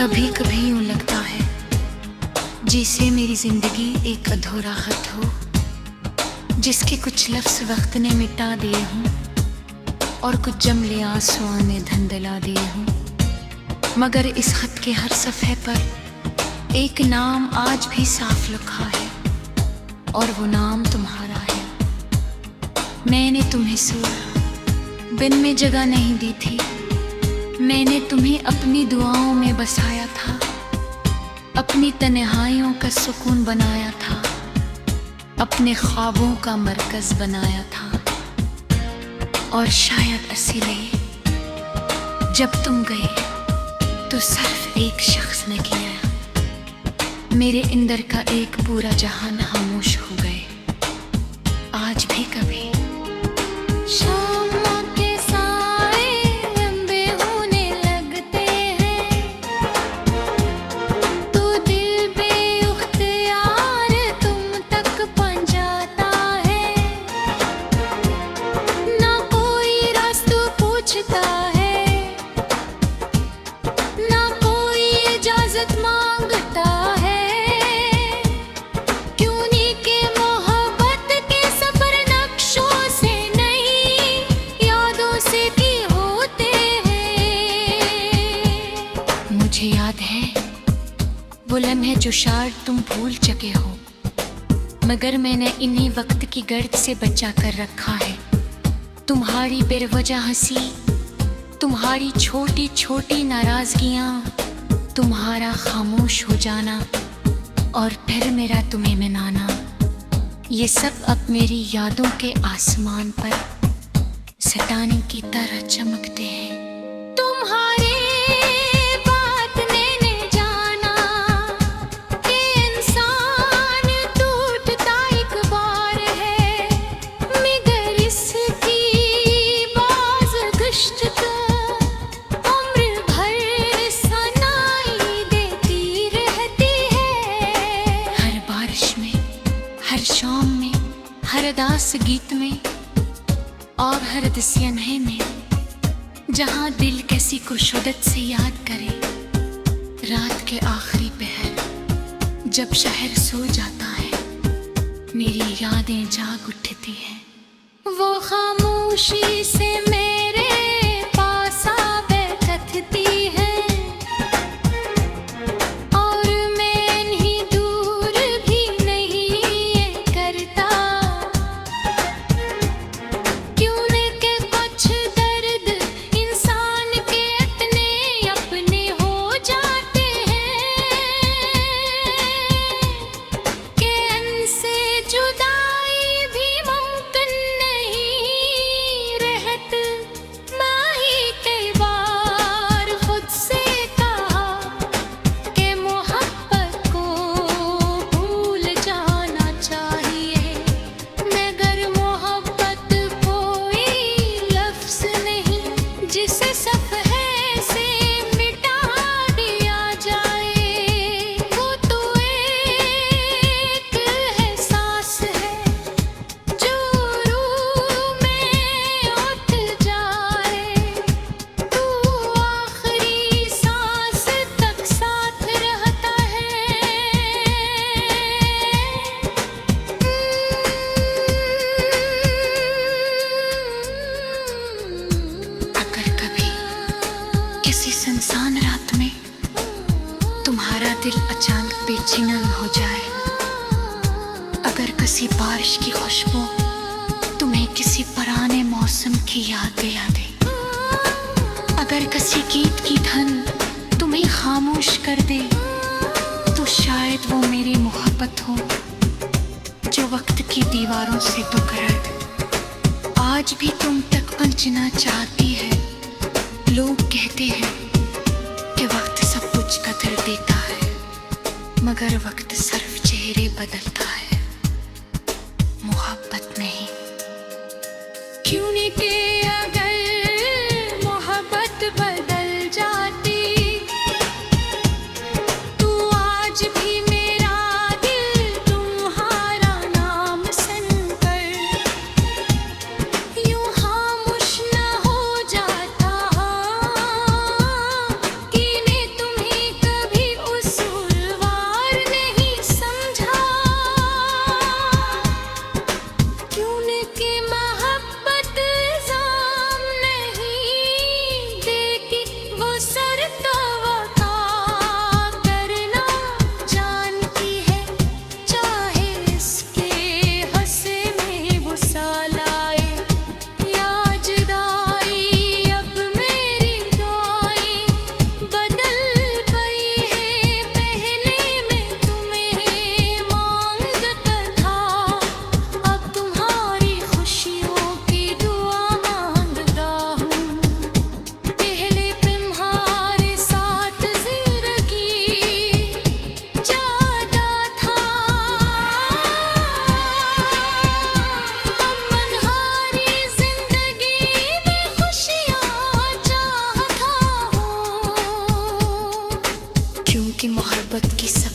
कभी कभी यूं लगता है जैसे मेरी जिंदगी एक अधूरा खत हो, जिसके कुछ लफ्ज वक्त ने मिटा दिए हों और कुछ जमले आंसुओं ने धुंधला दिए हों। मगर इस खत के हर सफ़े पर एक नाम आज भी साफ लिखा है और वो नाम तुम्हारा है। मैंने तुम्हें सोया बिन में जगह नहीं दी थी, मैंने तुम्हें अपनी दुआओं में बसाया था, अपनी तन्हाइयों का सुकून बनाया था, अपने ख्वाबों का मरकज बनाया था। और शायद इसीलिए जब तुम गए तो सिर्फ एक शख्स ने किया, मेरे अंदर का एक पूरा जहान खामोश हो गए। आज भी कभी याद है वो लम्हे जो शायद तुम भूल चुके हो, मगर मैंने इन्हीं वक्त की गर्द से बचा कर रखा है। तुम्हारी बेवजह हंसी, तुम्हारी छोटी छोटी नाराजगियां, तुम्हारा खामोश हो जाना और फिर मेरा तुम्हें मनाना, ये सब अब मेरी यादों के आसमान पर सितारे की तरह चमकते हैं। तुम्हारे शाम में, हर अदास गीत में और हर दिस्यन्हे में, जहाँ दिल किसी को शुद्दत से याद करे, रात के आखिरी पहर जब शहर सो जाता है, मेरी यादें जाग उठती हैं। वो खामोशी से मेरे पास आ बैठती है और मैं नहीं दूर भी नहीं करता, क्यों लेके कुछ दर्द इंसान के इतने अपने हो जाते हैं कि इनसे जुदाई भी मुमकिन नहीं रहत। मैं ही कई बार खुद से कहा कि मोहब्बत को भूल जाना चाहिए, मगर मोहब्बत कोई लफ्ज़ नहीं जिसे सफ़हे से मिटा दिया जाए। वो तो एक एहसास है जो रूह में उठ जाए, तू आखिरी सांस तक साथ रहता है। अगर कभी किसी सुनसान रात में तुम्हारा दिल अचानक बेचैन हो जाए, अगर किसी बारिश की खुशबू तुम्हें किसी पुराने मौसम की याद दिला दे, अगर किसी गीत की धन तुम्हें खामोश कर दे, तो शायद वो मेरी मोहब्बत हो जो वक्त की दीवारों से टकराए आज भी तुम तक पहुंचना चाहती है। लोग कहते हैं कि वक्त सब कुछ कदर देता है, मगर वक्त सिर्फ चेहरे बदलता है, मोहब्बत नहीं। क्यों नहीं कि अगर मोहब्बत बदल जाती, तू आज भी मेरा दिल तुम्हारा नाम सुनकर यूं खामोश न हो जाता कि मैं तुम्हें कि मोहब्बत की सब